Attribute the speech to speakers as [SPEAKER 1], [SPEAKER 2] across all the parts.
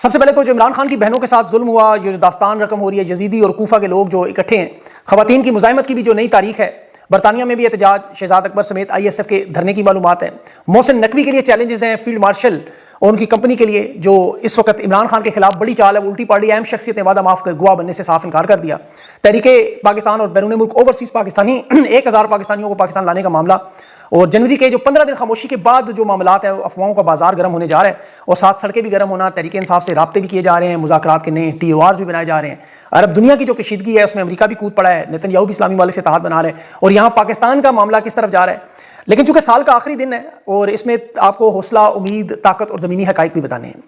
[SPEAKER 1] سب سے پہلے تو جو عمران خان کی بہنوں کے ساتھ ظلم ہوا، یہ جو داستان رقم ہو رہی ہے، یزیدی اور کوفہ کے لوگ جو اکٹھے ہیں، خواتین کی مزاحمت کی بھی جو نئی تاریخ ہے، برطانیہ میں بھی احتجاج، شہزاد اکبر سمیت ISF کے دھرنے کی معلومات ہے، محسن نقوی کے لیے چیلنجز ہیں، فیلڈ مارشل اور ان کی کمپنی کے لیے جو اس وقت عمران خان کے خلاف بڑی چال ہے، وہ الٹی پاڑی اہم شخصیت نے وعدہ معاف کر گواہ بننے سے صاف انکار کر دیا۔ تحریک پاکستان اور بیرون ملک اوورسیز پاکستانی 1000 پاکستانیوں کو پاکستان لانے کا معاملہ، اور جنوری کے جو 15 دن خاموشی کے بعد جو معاملات ہیں، افواہوں کا بازار گرم ہونے جا رہا ہے اور ساتھ سڑکیں بھی گرم ہونا، تحریک انصاف سے رابطے بھی کیے جا رہے ہیں، مذاکرات کے نئے TORs بھی بنائے جا رہے ہیں، عرب دنیا کی جو کشیدگی ہے اس میں امریکہ بھی کود پڑا ہے، نیتن یاہو بھی اسلامی ممالک سے اتحاد بنا رہے ہیں، اور یہاں پاکستان کا معاملہ کس طرف جا رہا ہے۔ لیکن چونکہ سال کا آخری دن ہے اور اس میں آپ کو حوصلہ، امید، طاقت اور زمینی حقائق بھی بتانے ہیں۔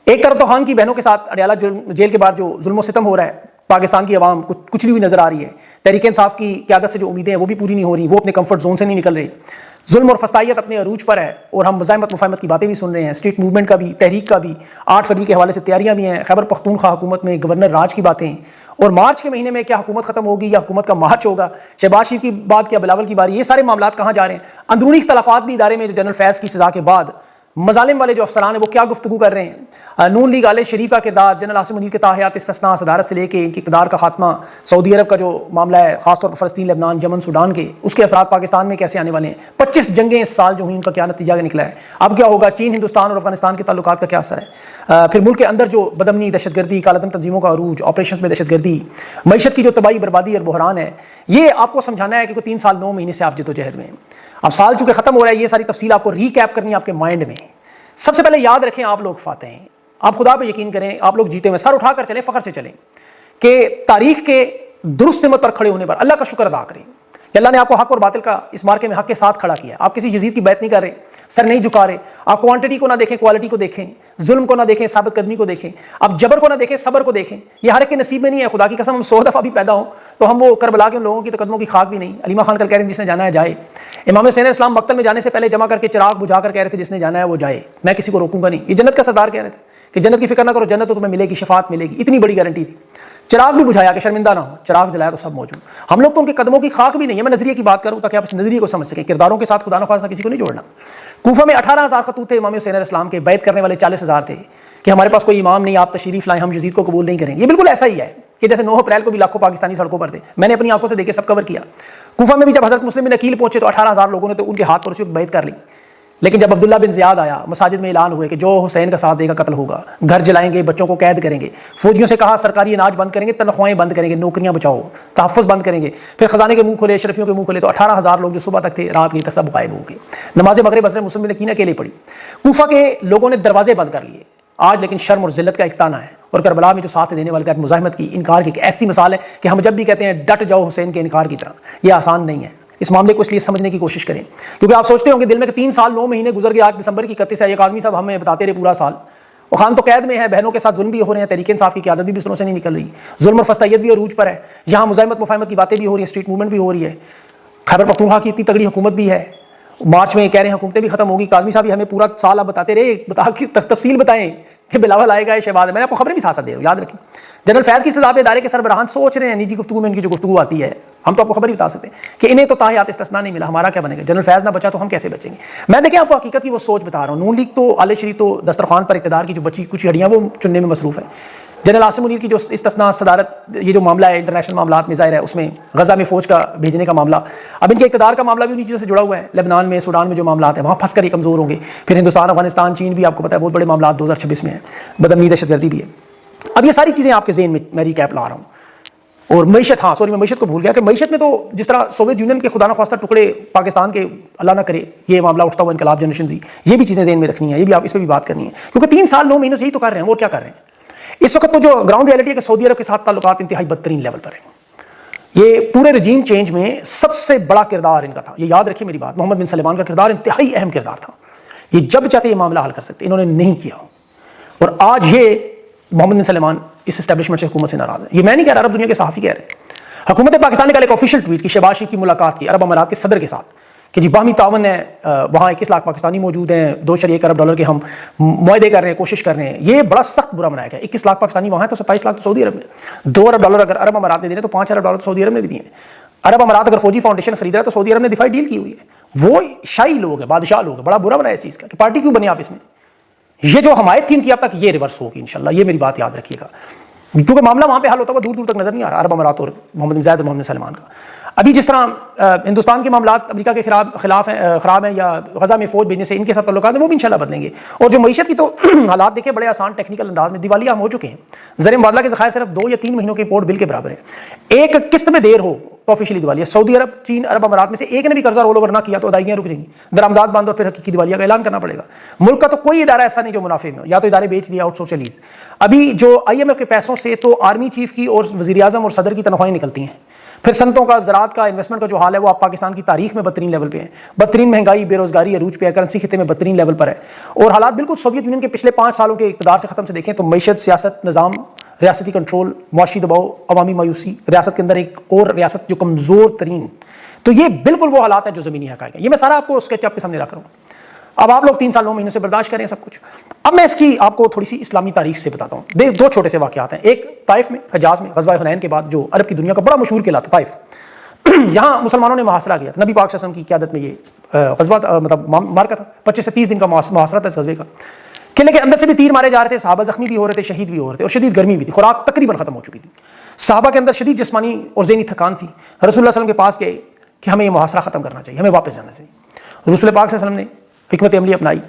[SPEAKER 1] ایک طرف تو خان کی بہنوں کے ساتھ اڈیالہ جیل کے بعد جو ظلم و ستم ہو رہا ہے، پاکستان کی عوام کچلی ہوئی نظر آ رہی ہے، تحریک انصاف کی قیادت سے جو امیدیں ہیں وہ بھی پوری نہیں ہو رہی، وہ اپنے کمفرٹ زون سے نہیں نکل رہے، ظلم اور فسطائیت اپنے عروج پر ہے، اور ہم مزاحمت مفاہمت کی باتیں بھی سن رہے ہیں، اسٹریٹ موومنٹ کا بھی، تحریک کا بھی، 8 فروری کے حوالے سے تیاریاں بھی ہیں، خیبر پختونخوا حکومت میں گورنر راج کی باتیں ہیں، اور مارچ کے مہینے میں کیا حکومت ختم ہوگی یا حکومت کا مارچ ہوگا، شہباز شریف کی بات کیا بلاول کی باری، یہ سارے معاملات کہاں جا رہے ہیں۔ اندرونی اختلافات بھی ادارے میں، جو جنرل فیض کی سزا کے بعد مظالم والے جو افسران ہیں وہ کیا گفتگو کر رہے ہیں۔ نون لیگ آل شریف کا کردار، جنرل عاصم منیر کے تاحیات استثناء، صدارت سے لے کے ان کے اقتدار کا خاتمہ، سعودی عرب کا جو معاملہ ہے، خاص طور پر فلسطین، لبنان، یمن، سوڈان کے، اس کے اثرات پاکستان میں کیسے آنے والے ہیں، 25 جنگیں اس سال جو ہوئی ان کا کیا نتیجہ نکلا ہے، اب کیا ہوگا، چین، ہندوستان اور افغانستان کے تعلقات کا کیا اثر ہے، پھر ملک کے اندر جو بدامنی، دہشت گردی، کالعدم تنظیموں کا عروج، آپریشنز میں دہشت گردی، معیشت کی جو تباہی، بربادی اور بحران ہے، یہ آپ کو سمجھانا ہے کہ 3 سال 9 مہینے سے آپ جدوجہد میں ہیں۔ اب سال چونکہ ختم ہو رہا ہے، یہ ساری تفصیل آپ کو ریکیپ کرنی ہے آپ کے مائنڈ میں۔ سب سے پہلے یاد رکھیں، آپ لوگ فاتح ہیں، آپ خدا پہ یقین کریں، آپ لوگ جیتے ہوئے، سر اٹھا کر چلیں، فخر سے چلیں کہ تاریخ کے درست سمت پر کھڑے ہونے پر اللہ کا شکر ادا کریں کہ اللہ نے آپ کو حق اور باطل کا اس مارکے میں حق کے ساتھ کھڑا کیا ہے۔ آپ کسی یزید کی بیعت نہیں کر رہے، سر نہیں جھکا رہے، آپ کوانٹٹی کو نہ دیکھیں، کوالٹی کو دیکھیں، ظلم کو نہ دیکھیں، ثابت قدمی کو دیکھیں، آپ جبر کو نہ دیکھیں، صبر کو دیکھیں۔ یہ ہر ایک کے نصیب میں نہیں ہے، خدا کی قسم ہم 100 دفعہ بھی پیدا ہوں تو ہم وہ کربلا کے ان لوگوں کی قدموں کی خاک بھی نہیں۔ علیمہ خان کل کہہ رہے ہیں جس نے جانا ہے جائے، امام حسین اسلام مقتل میں جانے سے پہلے جمع کر کے چراغ بجھا کر کہہ رہے تھے جس نے جانا ہے وہ جائے، میں کسی کو روکوں گا نہیں۔ یہ جنت کا سردار کہہ رہے تھے کہ جنت کی فکر نہ کرو، جنت تو تمہیں ملے گی، شفاعت ملے گی، اتنی بڑی گارنٹی تھی۔ چراغ بھی بجھایا کہ شرمندہ نہ ہو، چراغ جلایا تو سب موجود۔ ہم لوگ تو ان کے قدموں کی خاک بھی نہیں ہے، میں نظریے کی بات کروں تاکہ آپ اس نظریے کو سمجھ سکیں، کرداروں کے ساتھ خدا نخواستہ کسی کو نہیں جوڑنا۔ کوفہ میں 18,000 خطوط تھے امام حسین علیہ السلام کے، بیعت کرنے والے 40,000 تھے کہ ہمارے پاس کوئی امام نہیں، آپ تشریف لائیں، ہم یزید کو قبول نہیں کریں۔ یہ بالکل ایسا ہی ہے کہ جیسے 9 اپریل کو بھی لاکھوں پاکستانی سڑکوں پر تھے، میں نے اپنی آنکھوں سے دیکھے، سب کور کیا۔ کوفہ میں بھی جب حضرت مسلم بن عقیل پہنچے تو 18,000 لوگوں نے تو ان کے ہاتھ پر اسی وقت بیعت کر لی، لیکن جب عبداللہ بن زیاد آیا، مساجد میں اعلان ہوئے کہ جو حسین کا ساتھ دے گا قتل ہوگا، گھر جلائیں گے، بچوں کو قید کریں گے، فوجیوں سے کہا سرکاری اناج بند کریں گے، تنخواہیں بند کریں گے، نوکریاں بچاؤ، تحفظ بند کریں گے، پھر خزانے کے منہ کھولے، اشرفیوں کے منہ کھولے، تو 18,000 لوگ جو صبح تک تھے، رات کی تک سب غائب ہو گئے۔ نماز مغرب حضرت مسلم بن عقیل اکیلے پڑھی، کوفہ کے لوگوں نے دروازے بند کر لیے۔ آج لیکن شرم اور ذلت کا ایک تانا ہے، اور کربلا میں جو ساتھ دینے والے تھے، مزاحمت کی، انکار کی، ایسی مثال ہے کہ ہم جب بھی کہتے ہیں ڈٹ جاؤ حسین کے انکار کی طرح، یہ آسان نہیں ہے۔ اس معاملے کو اس لیے سمجھنے کی کوشش کریں کیونکہ آپ سوچتے ہوں گے دل میں کہ 3 سال 9 مہینے گزر گئے، آج دسمبر کی 31 ہے، ایک آدمی صاحب ہمیں بتاتے رہے پورا سال، وہ خان تو قید میں ہے، بہنوں کے ساتھ ظلم بھی ہو رہے ہیں، تحریک انصاف کی قیادت بھی بستروں سے نہیں نکل رہی، ظلم اور فسطائیت بھی عروج پر ہے، یہاں مزاحمت مفاہمت کی باتیں بھی ہو رہی ہیں، اسٹریٹ موومنٹ بھی ہو رہی ہے، خیبر پختونخوا کی اتنی تگڑی حکومت بھی ہے، مارچ میں کہہ رہے ہیں حکومتیں بھی ختم ہوگی۔ کاظمی صاحب ہمیں پورا سال آپ بتاتے رہے، تفصیل بتائیں کہ بلاول آئے گا، یہ شہباز ہے، میں نے آپ کو خبریں بھی ساتھ ساتھ دے رہا ہوں، یاد رکھیں۔ جنرل فیض کی سزا پہ ادارے کے سربراہان سوچ رہے ہیں، نجی گفتگو میں ان کی جو گفتگو آتی ہے، ہم تو آپ کو خبر ہی بتا سکتے ہیں کہ انہیں تو تاحیات استثناء نہیں ملا، ہمارا کیا بنے گا؟ جنرل فیض نہ بچا تو ہم کیسے بچیں گے؟ میں دیکھیں آپ کو حقیقت کی وہ سوچ بتا رہا ہوں۔ نون لیگ تو آل شریف تو دسترخوان پر اقتدار کی جو بچی کچھ ہڈیاں وہ چننے میں مصروف ہے۔ جنرل عاصم منیر کی جو استثناء صدارت، یہ جو معاملہ ہے انٹرنیشنل معاملات میں ظاہر ہے، اس میں غزہ میں فوج کا بھیجنے کا معاملہ، اب ان کے اقتدار کا معاملہ بھی انہی چیزوں سے جڑا ہوا ہے۔ لبنان میں، سوڈان میں جو معاملات ہیں، وہاں پھنس کر یہ کمزور ہوں گے۔ پھر ہندوستان، افغانستان، چین بھی آپ کو پتہ ہے بہت بڑے معاملات 2026 میں ہیں، بدامنی، دہشت گردی بھی ہے۔ اب یہ ساری چیزیں آپ کے ذہن میں ریکیپ لا رہا ہوں۔ اور معیشت، ہاں سوری میں معیشت کو بھول گیا کہ معیشت میں تو جس طرح سوویت یونین کے خدا نخواستہ ٹکڑے پاکستان کے اللہ نہ کرے یہ معاملہ اٹھتا ہوا انقلاب جنریشن زی، یہ بھی چیزیں ذہن میں رکھنی ہیں، یہ بھی آپ اس پہ بھی بات کرنی ہے کیونکہ 3 سال 9 مہینوں سے یہی تو کر رہے ہیں، اور کیا کر رہے ہیں؟ اس وقت تو جو گراؤنڈ ریئلٹی ہے کہ سعودی عرب کے ساتھ تعلقات انتہائی بدترین لیول پر ہیں۔ یہ پورے رجیم چینج میں سب سے بڑا کردار ان کا تھا، یہ یاد رکھیے میری بات، محمد بن سلمان کا کردار انتہائی اہم کردار تھا۔ یہ جب چاہتے یہ معاملہ حل کر سکتے، انہوں نے نہیں کیا، اور آج یہ محمد بن سلمان اس اسٹیبلشمنٹ سے، حکومت سے ناراض ہے۔ یہ میں نہیں کہہ رہا، عرب دنیا کے صحافی کہہ رہے ہیں۔ حکومت پاکستان نے کل ایک آفیشیل ٹویٹ کی شہباز شریف کی ملاقات کی عرب امارات کے صدر کے ساتھ کہ جی باہمی تعاون ہے، وہاں 21 لاکھ پاکستانی موجود ہیں، 2.1 ارب ڈالر کے ہم معاہدے کر رہے ہیں، کوشش کر رہے ہیں۔ یہ بڑا سخت برا منایا گیا۔ 21 لاکھ پاکستانی وہاں ہیں تو 27 لاکھ تو سعودی عرب میں، 2 ارب ڈالر اگر عرب امارات نے دینے تو 5 ارب ڈالر تو سعودی عرب نے بھی دیے ہیں۔ عرب امارات اگر فوجی فاؤنڈیشن خرید رہا ہے تو سعودی عرب نے دفاعی ڈیل کی ہوئی ہے۔ وہ شاہی لوگ ہیں، بادشاہ لوگ ہیں، بڑا برا بنایا اس چیز کا کہ پارٹی کیوں بنے آپ اس میں؟ یہ جو حمایت تھی ان کی اب تک یہ ریورس ہوگی انشاءاللہ، یہ میری بات یاد رکھیے گا، کیونکہ معاملہ وہاں پہ حل ہوتا ہوا دور دور تک نظر نہیں آ رہا عرب امارات اور محمد بن زائد اور محمد بن سلمان کا۔ ابھی جس طرح ہندوستان کے معاملات امریکہ کے خلاف ہیں، خراب ہیں، یا غزہ میں فوج بھیجنے سے ان کے ساتھ تعلقات ہیں، وہ بھی انشاءاللہ بدلیں گے۔ اور جو معیشت کی تو حالات دیکھیں بڑے آسان ٹیکنیکل انداز میں دیوالیہ ہم ہو چکے ہیں، زر مبادلہ کے ذخائر صرف 2 یا 3 مہینوں کے امپورٹ بل کے برابر ہے۔ ایک قسط میں دیر ہو تو آفیشلی دیوالیہ، سعودی عرب، چین، عرب امارات میں سے ایک نے بھی قرضہ رول اوور نہ کیا تو ادائیگیاں رک جائیں گی، درآمدات بند اور پھر حقیقی دیوالیہ کا اعلان کرنا پڑے گا۔ ملک کا تو کوئی ادارہ ایسا نہیں جو منافع میں ہو، یا تو ادارے بیچ دیا، آؤٹ سورس لیز۔ ابھی جو IMF کے پیسوں سے تو آرمی چیف کی اور وزیر اعظم اور صدر کی تنخواہیں نکلتی ہیں، پھر صنعتوں کا، زراعت کا، انویسٹمنٹ کا جو حال ہے وہ آپ پاکستان کی تاریخ میں بدترین لیول پہ ہے، بدترین مہنگائی، بے روزگاری عروج پہ ہے، کرنسی خطے میں بدترین لیول پر ہے، اور حالات بالکل سوویت یونین کے پچھلے 5 سالوں کے اقتدار سے ختم سے دیکھیں تو معیشت، سیاست، نظام، ریاستی کنٹرول، معاشی دباؤ، عوامی مایوسی، ریاست کے اندر ایک اور ریاست جو کمزور ترین، تو یہ بالکل وہ حالات ہیں جو زمینی حقائق ہیں۔ یہ میں سارا آپ کو اسکیچ آپ کے سامنے رکھ رہا ہوں۔ اب آپ لوگ 3 سال 9 مہینوں سے برداشت کریں سب کچھ۔ اب میں اس کی آپ کو تھوڑی سی اسلامی تاریخ سے بتاتا ہوں۔ 2 چھوٹے سے واقعات ہیں، ایک طائف میں، حجاز میں، غزوہ حنین کے بعد جو عرب کی دنیا کا بڑا مشہور قلعہ تھا طائف، یہاں مسلمانوں نے محاصرہ کیا تھا، نبی پاک صلی اللہ علیہ وسلم کی قیادت میں یہ غزوہ مطلب مارکا تھا، 25 سے 30 دن کا محاصرہ تھا اس غزوے کا۔ قلعے کے اندر سے بھی تیر مارے جا رہے تھے، صحابہ زخمی بھی ہو رہے تھے، شہید بھی ہو رہے تھے، اور شدید گرمی بھی تھی، خوراک تقریباً ختم ہو چکی تھی، صحابہ کے اندر شدید جسمانی اور ذہنی تھکان تھی۔ رسول اللہ صلی اللہ علیہ وسلم کے پاس گئے کہ ہمیں یہ محاصرہ ختم کرنا چاہیے، ہمیں واپس جانا چاہیے۔ رسول پاک صلی اللہ علیہ وسلم نے حکمت عملی اپنائی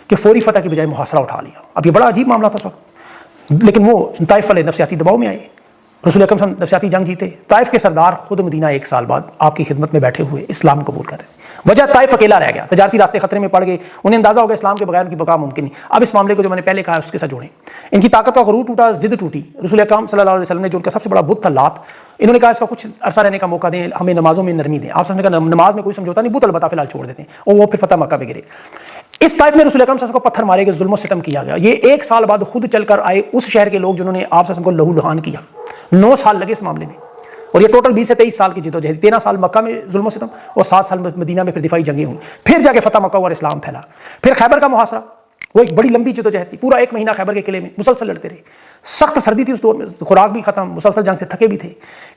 [SPEAKER 1] کہ فوری فتح کی بجائے محاصرہ اٹھا لیا۔ اب یہ بڑا عجیب معاملہ تھا اس وقت، لیکن وہ طائف والے نفسیاتی دباؤ میں آئے، رسول اکرم صلی اللہ علیہ وسلم نفسیاتی جنگ جیتے، طائف کے سردار خود مدینہ 1 سال بعد آپ کی خدمت میں بیٹھے ہوئے اسلام قبول کر رہے ہیں۔ وجہ طائف اکیلا رہ گیا، تجارتی راستے خطرے میں پڑ گئے، انہیں اندازہ ہو گیا اسلام کے بغیر ان کی بقا ممکن نہیں۔ اب اس معاملے کو جو میں نے پہلے کہا اس کے ساتھ جوڑیں، ان کی طاقت کا غرور ٹوٹا، ضد ٹوٹی۔ رسول اکرم صلی اللہ علیہ وسلم نے جو ان کا سب سے بڑا بت تھا لات، انہوں نے کہا اس کا کچھ عرصہ رہنے کا موقع دیں، ہمیں نمازوں میں نرمی دیں۔ آپ سب نے کہا نماز میں کوئی سمجھوتا نہیں، بت البتہ فی الحال چھوڑ دیتے ہیں، اور وہ پھر فتح مکہ پہ گرے۔ اس طائف میں رسول اکرم صلی اللہ علیہ وسلم کو پتھر مارے گئے، ظلم و ستم کیا گیا۔ یہ 1 سال بعد خود چل کر آئے اس شہر کے لوگ جنہوں نے آپ صلی اللہ علیہ وسلم کو لہو لہان کیا، 9 سال لگے اس معاملے میں، اور یہ ٹوٹل 20 سے 23 سال کی جدوجہد، 13 سال مکہ میں ظلم و ستم اور 7 سال مدینہ میں پھر دفاعی جنگیں ہوئیں، پھر جا کے فتح مکہ اور اسلام پھیلا۔ پھر خیبر کا محاصرہ، وہ ایک بڑی لمبی جدوجہد تھی، پورا 1 مہینہ خیبر کے قلعے میں مسلسل لڑتے رہے، سخت سردی تھی اس دور میں، خوراک بھی ختم، مسلسل جنگ سے تھکے بھی تھے،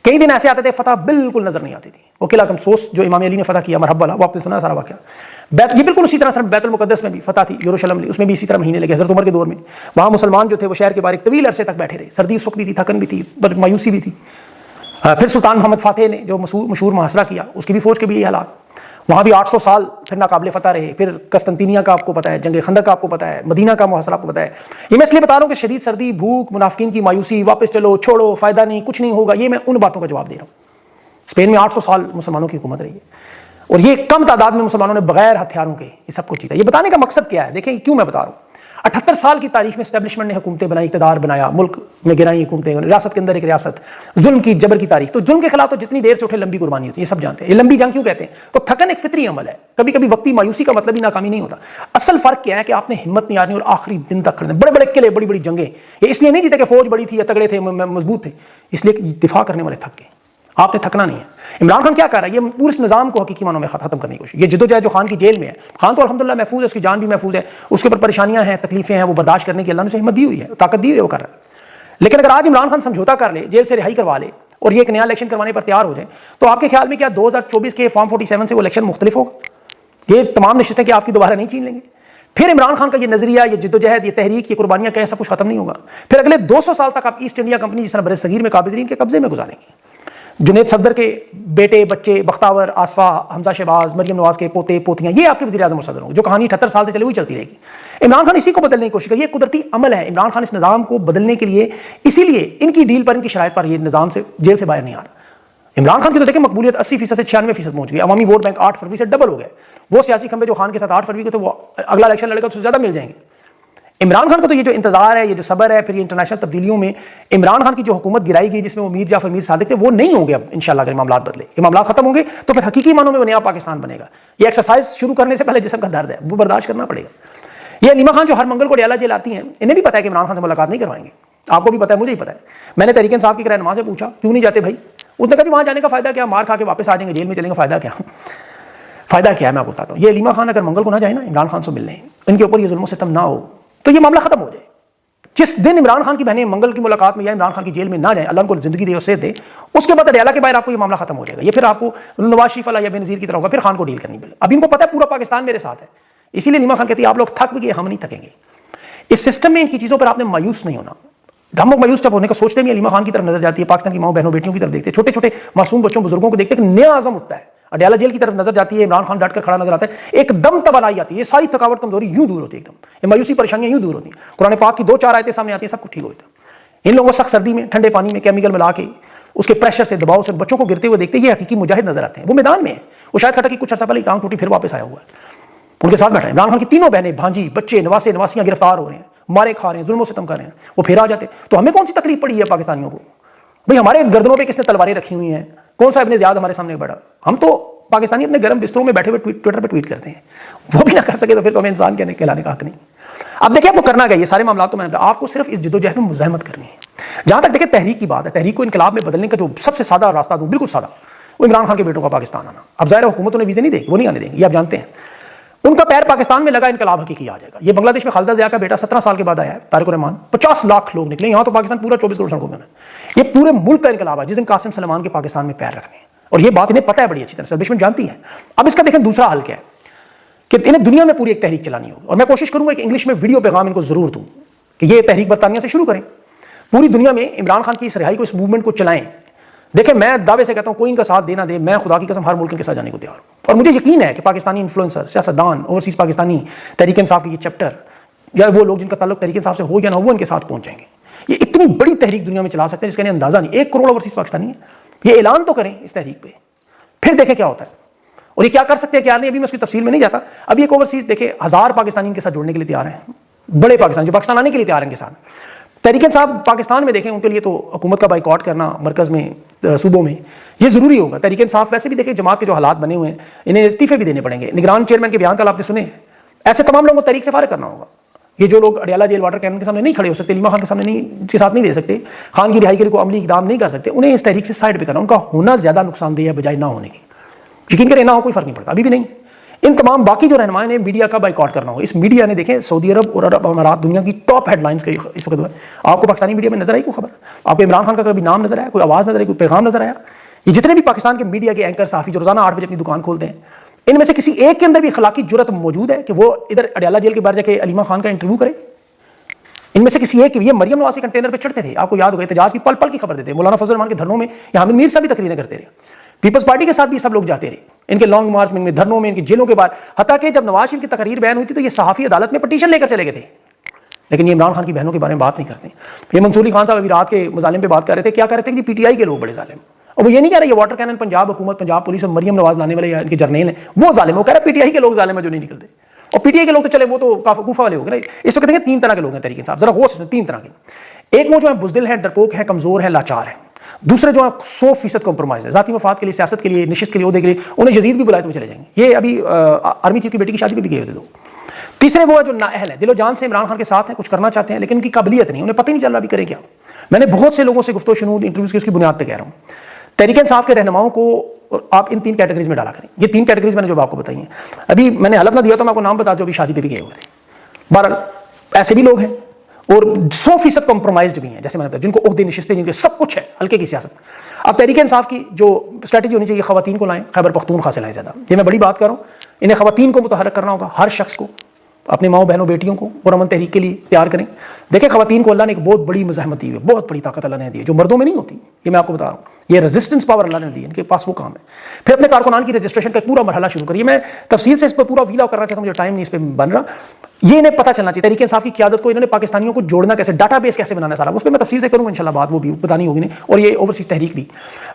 [SPEAKER 1] کئی دن ایسے آتے تھے فتح بالکل نظر نہیں آتی تھی۔ وہ قلعہ کمسوس جو امام علی نے فتح کیا مرحب والا، وہ آپ نے سنا سارا واقعہ، یہ بالکل اسی طرح بیت المقدس میں بھی فتح تھی، یروشلم میں، اس میں بھی اسی طرح مہینے لگے حضرت عمر کے دور میں۔ وہاں مسلمان جو تھے وہ شہر کے باہر ایک طویل عرصے تک بیٹھے رہے، سردی اس وقت بھی تھی، تھکن بھی تھی، مایوسی بھی تھی۔ پھر سلطان محمد فاتح نے جو مشہور محاصرہ کیا، اس کی بھی فوج کے بھی یہی حالات، وہاں بھی 800 سال پھر ناقابل فتح رہے۔ پھر قسطنطینیہ کا آپ کو پتہ ہے، جنگ خندق کا آپ کو پتہ ہے، مدینہ کا محاصرہ آپ کو پتہ ہے۔ یہ میں اس لیے بتا رہا ہوں کہ شدید سردی، بھوک، منافقین کی مایوسی، واپس چلو، چھوڑو، فائدہ نہیں، کچھ نہیں ہوگا، یہ میں ان باتوں کا جواب دے رہا ہوں۔ اسپین میں 800 سال مسلمانوں کی حکومت رہی ہے، اور یہ کم تعداد میں مسلمانوں نے بغیر ہتھیاروں کے یہ سب کچھ جیتا۔ یہ بتانے کا مقصد کیا ہے؟ دیکھیں کیوں میں بتا رہا ہوں۔ 78 سال کی تاریخ میں اسٹیبلشمنٹ نے حکومتیں بنائی، اقتدار بنایا، ملک میں گرائی حکومتیں، ریاست کے اندر ایک ریاست، ظلم کی، جبر کی تاریخ۔ تو ظلم کے خلاف تو جتنی دیر سے اٹھے لمبی قربانی ہوتی ہے، یہ سب جانتے ہیں۔ یہ لمبی جنگ کیوں کہتے ہیں؟ تو تھکن ایک فطری عمل ہے، کبھی کبھی وقتی مایوسی کا مطلب ہی ناکامی نہیں ہوتا۔ اصل فرق کیا ہے کہ آپ نے ہمت نہیں ہارنی اور آخری دن تک کھڑے، بڑے بڑے قلعے، بڑی بڑی جنگیں، یہ اس لیے نہیں جیتے کہ فوج بڑی تھی یا تگڑے تھے، مضبوط تھے، اس لیے کہ دفاع کرنے والے تھک گئے۔ آپ نے تھکنا نہیں ہے۔ عمران خان کیا کر رہا ہے؟ یہ پورے اس نظام کو حقیقی معنوں میں ختم کرنے کی کوشش۔ یہ جدوجہد جو خان کی جیل میں ہے، خان تو الحمدللہ محفوظ ہے، اس کی جان بھی محفوظ ہے، اس کے اوپر پریشانیاں ہیں، تکلیفیں ہیں، وہ برداشت کرنے کی اللہ نے اسے ہمت دی ہوئی ہے، طاقت دی ہوئی ہے، وہ کر رہا ہے۔ لیکن اگر آج عمران خان سمجھوتا کر لے، جیل سے رہائی کروا لے اور یہ ایک نیا الیکشن کروانے پر تیار ہو جائے، تو آپ کے خیال میں کیا 2024 کے فارم 47 سے وہ الیکشن مختلف ہوگا؟ یہ تمام نشستیں کہ آپ کی دوبارہ نہیں چھین لیں گے؟ پھر عمران خان کا یہ نظریہ، یہ جدوجہد، یہ تحریک، یہ قربانیاں کیا سب کچھ ختم نہیں ہوگا؟ پھر اگلے 200 سال تک آپ ایسٹ انڈیا کمپنی جس طرح برِ صغیر میں قابضین کے قبضے میں گزاریں گے۔ جنید صفدر کے بیٹے، بچے، بختاور، آصفہ، حمزہ شہباز، مریم نواز کے پوتے پوتیاں، یہ آپ کے وزیر اعظم اور صدر ہوں گے۔ جو کہانی 78 سال سے چلی ہوئی چلتی رہے گی۔ عمران خان اسی کو بدلنے کی کوشش کر، یہ قدرتی عمل ہے۔ عمران خان اس نظام کو بدلنے کے لیے، اسی لیے ان کی ڈیل پر، ان کی شرائط پر یہ نظام سے جیل سے باہر نہیں آ رہا۔ عمران خان کی تو دیکھیں مقبولیت 80% سے 96% پہنچ گئی، عوامی ووٹ بینک 8 فروری سے ڈبل ہو گئے۔ وہ سیاسی کھمبے جو خان کے ساتھ 8 فروری کو تو وہ اگلا الیکشن لڑے گا تو زیادہ مل جائیں گے۔ عمران خان کو تو یہ جو انتظار ہے، یہ جو صبر ہے، پھر یہ انٹرنیشنل تبدیلیوں میں عمران خان کی جو حکومت گرائی گئی جس میں وہ میر جعفر میر صادق تھے، وہ نہیں ہوں گے اب انشاءاللہ۔ اگر معاملات بدلے، یہ معاملات ختم ہوں گے تو پھر حقیقی معنوں میں وہ نیا پاکستان بنے گا۔ یہ ایکسرسائز شروع کرنے سے پہلے جسم کا درد ہے، وہ برداشت کرنا پڑے گا۔ یہ نیما خان جو ہر منگل کو ڈیالہ جیل آتی ہیں، انہیں بھی پتا ہے کہ عمران خان سے ملاقات نہیں کروائیں گے۔ آپ کو بھی پتا ہے، مجھے ہی پتا ہے۔ میں نے تحریک انصاف کی رہنما سے پوچھا کیوں نہیں جاتے بھائی؟ اس نے کہا کہ وہاں جانے کا فائدہ کیا، مار کھا کے واپس آ جائیں گے، جیل میں چلیں گے، فائدہ کیا؟ فائدہ کیا ہے میں آپ کو بتاتا ہوں۔ یہ نیما خان اگر منگل کو نہ جائے نا عمران خان سے ملنے، ان کے اوپر یہ ظلم و ستم نہ ہو، تو یہ معاملہ ختم ہو جائے۔ جس دن عمران خان کی بہنیں منگل کی ملاقات میں یا عمران خان کی جیل میں نہ جائیں، اللہ ان کو زندگی دے اور صحت دے، اس کے بعد اڈیالہ کے باہر آپ کو یہ معاملہ ختم ہو جائے گا۔ یہ پھر آپ کو نواز شریف والا یا بے نظیر کی طرح ہوگا، پھر خان کو ڈیل کرنی پڑے۔ ابھی ان کو پتہ ہے پورا پاکستان میرے ساتھ ہے، اسی لیے نیما خان کہتی ہے آپ لوگ تھک بھی گئے، ہم نہیں تھکیں گے۔ اس سسٹم میں ان کی چیزوں پر آپ نے مایوس نہیں ہونا. ہم لوگ مایوس جب ہونے کا سوچتے ہیں، علیمہ خان کی طرف نظر جاتی ہے، پاکستان کی ماؤں بہنوں بیٹیوں کی طرف دیکھتے ہیں، چھوٹے چھوٹے معصوم بچوں بزرگوں کو دیکھتے ہیں، ایک نیا عزم اٹھتا ہے. اڈیالہ جیل کی طرف نظر جاتی ہے، عمران خان ڈٹ کر کھڑا نظر آتا ہے، ایک دم توانائی آتی ہے، یہ ساری تھکاوٹ کمزوری یوں دور ہوتی ہے، ایک دم یہ مایوسی پریشانیاں یوں دور ہوتی ہیں. قرآن پاک کی 2-4 آیتیں سامنے آتی ہیں، سب کچھ ٹھیک ہوتا ہے. ان لوگوں کو سخت سردی میں ٹھنڈے پانی میں کیمیکل ملا کے اس کے پریشر سے دباؤ سے بچوں کو گرتے ہوئے دیکھتے ہیں، یہ حقیقی مجاہد نظر آتے ہیں. وہ میدان میں ہے، وہ شاید کھٹا کی کچھ عرصہ پہلے ٹانگ ٹوٹی پھر واپس آیا ہوا ہے، ان کے ساتھ بیٹھے ہیں. عمران خان کی تینوں بہنیں، بھانجی، بچے، نواسے نواسیاں گرفتار ہو رہے ہیں، مارے کھا رہے ہیں، ظلم و ستم کر رہے ہیں، وہ پھر آ جاتے ہیں. تو ہمیں کون سی تکلیف پڑی ہے پاکستانیوں کو؟ بھئی ہمارے گردنوں پہ کس نے تلواریں رکھی ہوئی ہیں؟ کون سا ابن زیاد ہمارے سامنے بڑا؟ ہم تو پاکستانی اپنے گرم بستروں میں بیٹھے ہوئے ٹویٹر پہ ٹویٹ کرتے ہیں، وہ بھی نہ کر سکے تو پھر تو ہمیں انسان کہلانے کا حق نہیں. اب دیکھیں آپ کو کرنا کیا، یہ سارے معاملات تو میں نے آپ کو صرف اس جدوجہد میں مزاحمت کرنی ہے. جہاں تک دیکھیں تحریک کی بات ہے، تحریک کو انقلاب میں بدلنے کا جو سب سے سادہ راستہ دوں، بالکل سادہ، وہ عمران خان کے بیٹوں کا پاکستان آنا. اب ظاہر حکومتوں نے ویزے نہیں دے گی، وہ نہیں آنے دیں گے، یہ آپ جانتے ہیں. ان کا پیر پاکستان میں لگا، انقلاب حقیقی آ جائے گا. یہ بنگلہ دیش میں خالدہ ضیاء کا بیٹا 17 سال کے بعد آیا ہے، طارق الرحمان، 50 لاکھ لوگ نکلے. یہاں تو پاکستان پورا 24 کروڑ سڑکوں میں ہے. یہ پورے ملک کا انقلاب ہے جس دن قاسم سلیمان کے پاکستان میں پیر رکھنے ہیں، اور یہ بات انہیں پتہ ہے بڑی اچھی طرح سے، اسٹیبلشمنٹ جانتی ہے. اب اس کا دیکھیں دوسرا حل کیا ہے کہ انہیں دنیا میں پوری ایک تحریک چلانی ہوگی، اور میں کوشش کروں گا کہ انگلش میں ویڈیو پیغام ان کو ضرور دوں کہ یہ تحریک برطانیہ سے شروع کریں، پوری دنیا میں عمران خان کی اس رہائی کو، اس موومنٹ کو چلائیں. دیکھیں میں دعوے سے کہتا ہوں کوئی ان کا ساتھ دے نہ دے، میں خدا کی قسم ہر ملک کے ساتھ جانے کو تیار ہوں. اور مجھے یقین ہے کہ پاکستانی انفلوئنسر، سیاستدان، اوورسیز پاکستانی، تحریک انصاف کے یہ چیپٹر، یا وہ لوگ جن کا تعلق تحریک انصاف سے ہو یا نہ ہو، وہ ان کے ساتھ پہنچ جائیں گے. یہ اتنی بڑی تحریک دنیا میں چلا سکتے ہیں جس کا انہیں اندازہ نہیں. 1 کروڑ اوورسیز پاکستانی ہے، یہ اعلان تو کریں اس تحریک پہ، پھر دیکھیں کیا ہوتا ہے اور یہ کیا کر سکتے ہیں کیا نہیں. ابھی میں اس کی تفصیل میں نہیں جاتا. ابھی ایک اوورسیز دیکھیں 1000 پاکستانی ان کے ساتھ جڑنے کے لیے تیار ہیں، بڑے پاکستان جو پاکستان آنے کے لیے تیار ہیں ان کے ساتھ. تحریک انصاف پاکستان میں دیکھیں ان کے لیے تو حکومت کا بائیکاٹ کرنا مرکز میں، صوبوں میں، یہ ضروری ہوگا. تحریک انصاف ویسے بھی دیکھیں جماعت کے جو حالات بنے ہوئے ہیں، انہیں استعفے بھی دینے پڑیں گے. نگران چیئرمین کے بیان کل آپ نے سنے ہیں، ایسے تمام لوگوں کو تحریک سے فارغ کرنا ہوگا. یہ جو لوگ اڈیالہ جیل واٹر کینن کے سامنے نہیں کھڑے ہو سکتے، علیمہ خان کے سامنے نہیں، اس کے ساتھ نہیں دے سکتے، خان کی رہائی کے لیے کوئی عملی اقدام نہیں کر سکتے، انہیں اس تحریک سے سائڈ پہ کرنا. ان کا ہونا زیادہ نقصان دہ ہے بجائے نہ ہونے کی. یقین کریں نہ ہو کوئی فرق نہیں پڑتا، ابھی بھی نہیں. ان تمام باقی جو رہنمائیں نے میڈیا کا بائیکاٹ کرنا ہوگا. اس میڈیا نے دیکھیں سعودی عرب اور عرب امارات دنیا کی ٹاپ ہیڈ لائنز کا اس وقت ہے. آپ کو پاکستانی میڈیا میں نظر آئی کوئی خبر؟ آپ کو عمران خان کا کبھی نام نظر آیا، کوئی آواز نظر آئی، کوئی پیغام نظر آیا؟ یہ جتنے بھی پاکستان کے میڈیا کے اینکر صحافی جو روزانہ 8 بجے اپنی دکان کھولتے ہیں، ان میں سے کسی ایک کے اندر بھی اخلاقی جرت موجود ہے کہ وہ ادھر اڈیالہ جیل کے باہر جا کے علیمہ خان کا انٹرویو کرے؟ ان میں سے کسی ایک؟ یہ مریم نواز کے کنٹینر پہ چڑھتے تھے، آپ کو یاد ہوگا، احتجاج کی پل پل کی خبر دیتے. مولانا فضل الرحمان کے دھرنوں میں یا حامد میر صاحب بھی تقریریں کرتے رہے. پیپلز پارٹی کے ساتھ بھی سب لوگ جاتے رہے، ان کے لانگ مارچ میں، ان کے دھرنوں میں، ان کی جیلوں کے باہر. حتیٰ کہ جب نواز شریف کی تقریر بیان ہوئی تھی تو یہ صحافی عدالت میں پٹیشن لے کر چلے گئے تھے. لیکن یہ عمران خان کی بہنوں کے بارے میں بات نہیں کرتے. یہ منصور علی خان صاحب ابھی رات کے مظالم پہ بات کر رہے تھے. کیا کر رہے تھے کہ پی ٹی آئی کے لوگ بڑے ظالم، اور وہ یہ نہیں کہہ رہے یہ واٹر کینن پنجاب حکومت، پنجاب پولیس اور مریم نواز لانے والے یا ان کے جرنیل ہیں وہ ظالم. وہ کہہ رہے پی ٹی آئی کے لوگ ظالم ہیں جو نہیں نکلتے. اور پی ٹی آئی کے لوگ تو چلے وہ تو کوفہ والے ہو گئے. اس وقت دیکھیں 3 طرح کے لوگ ہیں تحریک انصاف، ذرا غور سے 3 طرح کے. ایک وہ جو ہیں بزدل ہیں، ڈرپوک ہیں، کمزور ہیں، لاچار ہیں. دوسرے جو ہیں 100% کمپرومائز ہے، ذاتی مفاد کے لیے، سیاست کے لیے، نشست کے لیے، عہدے کے لیے. انہیں یزید بھی بلائے تو وہ چلے جائیں گے. یہ ابھی آرمی چیف کی بیٹی کی شادی پہ بھی گئے ہوئے لوگ. تیسرے وہ جو نااہل ہیں، دل و جان سے عمران خان کے ساتھ ہیں، کچھ کرنا چاہتے ہیں لیکن ان کی قابلیت نہیں، انہیں پتہ ہی نہیں چل رہا ابھی کریں کیا. میں نے بہت سے لوگوں سے گفتگو شنود انٹرویوز کی، اس کی بنیاد پہ کہہ رہا ہوں تحریک انصاف کے رہنماؤں کو آپ ان 3 کیٹیگریز میں ڈالا کریں. یہ 3 کیٹیگریز میں نے جو آپ کو بتائی ہیں، ابھی میں نے حلف نہ دیا تو میں آپ کو نام بتا دوں، ابھی شادی پہ بھی گئے ہوئے تھے. بہرحال ایسے بھی لوگ ہیں اور 100% کمپرومائزڈ بھی ہیں، جیسے میں نے بتایا، جن کو عہدے نشستیں، جن کے سب کچھ ہے، ہلکے کی سیاست. اب تحریک انصاف کی جو اسٹریٹجی ہونی چاہیے، خواتین کو لائیں، خیبر پختونخوا سے لائیں زیادہ. یہ میں بڑی بات کر رہا ہوں. انہیں خواتین کو متحرک کرنا ہوگا، ہر شخص کو، اپنے ماؤں بہنوں بیٹیوں کو پرامن تحریک کے لیے تیار کریں. دیکھیں خواتین کو اللہ نے ایک بہت بڑی مزاحمت دی ہے، بہت بڑی طاقت اللہ نے دی ہے جو مردوں میں نہیں ہوتی. یہ میں آپ کو بتا رہا ہوں، یہ ریزسٹنس پاور اللہ نے دی ہے، ان کے پاس وہ کام ہے. پھر اپنے کارکنان کی رجسٹریشن کا پورا مرحلہ شروع کریے. میں تفصیل سے اس پر پورا ویلاگ کرنا چاہتا ہوں، مجھے ٹائم نہیں اس پہ بن رہا. یہ انہیں پتہ چلنا چاہیے تحریک انصاف کی قیادت کو، انہوں نے پاکستانیوں کو جوڑنا کیسے، ڈاٹا بیس کیسے بنانا ہے، سارا اس پہ میں تفصیل سے کروں گا انشاءاللہ. بات وہ بھی بتانی ہوگی نہیں، اور یہ اوورسیز تحریک بھی.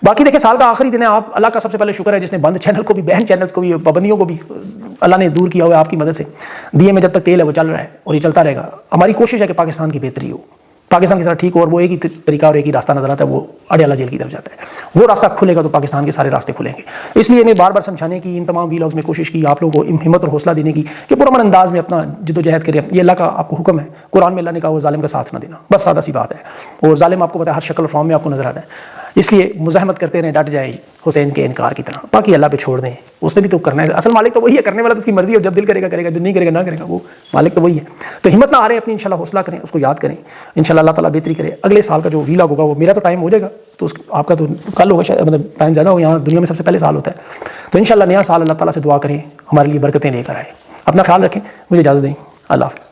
[SPEAKER 1] باقی دیکھیں سال کا آخری دن ہے، آپ اللہ کا سب سے پہلے شکر ہے جس نے بند چینل کو بھی، بہن چینلز کو بھی، پابندیوں کو بھی اللہ نے دور کیا ہوا ہے آپ کی مدد سے. دیے میں جب تک تیل ہے وہ چل رہا ہے اور یہ چلتا رہے گا. ہماری کوشش ہے کہ پاکستان کی بہتری ہو، پاکستان کے ساتھ ٹھیک ہو، اور وہ ایک ہی طریقہ اور ایک ہی راستہ نظر آتا ہے، وہ اڈیالہ جیل کی طرف جاتا ہے. وہ راستہ کھلے گا تو پاکستان کے سارے راستے کھلیں گے. اس لیے انہیں بار بار سمجھانے کی، ان تمام ویلاگز میں کوشش کی، آپ لوگوں کو ہمت اور حوصلہ دینے کی کہ پرامن انداز میں اپنا جد و جہد کریں. یہ اللہ کا آپ کو حکم ہے، قرآن میں اللہ نے کہا وہ ظالم کا ساتھ نہ دینا، بس سادہ سی بات ہے. اور ظالم آپ کو پتہ ہے ہر شکل اور فارم میں آپ کو نظر آتا ہے. اس لیے مزاحمت کرتے رہیں، ڈٹ جائے حسین کے انکار کی طرح. باقی اللہ پہ چھوڑ دیں، اس نے بھی تو کرنا ہے. اصل مالک تو وہی ہے، کرنے والا تو اس کی مرضی ہے، جب دل کرے گا کرے گا، جو نہیں کرے گا نہ کرے گا. وہ مالک تو وہی ہے. تو ہمت نہ ہاریں اپنی، انشاءاللہ حوصلہ کریں، اس کو یاد کریں. انشاءاللہ اللہ تعالیٰ بہتری کرے. اگلے سال کا جو ویلاگ ہوگا وہ میرا تو ٹائم ہو جائے گا، تو آپ کا تو کل ہوگا شاید، مطلب ٹائم زیادہ ہو. یہاں دنیا میں سب سے پہلے سال ہوتا ہے. تو انشاءاللہ نیا سال اللہ تعالیٰ سے دعا کریں ہمارے لیے برکتیں لے کر آئے. اپنا خیال رکھیں. مجھے اجازت دیں. اللہ حافظ.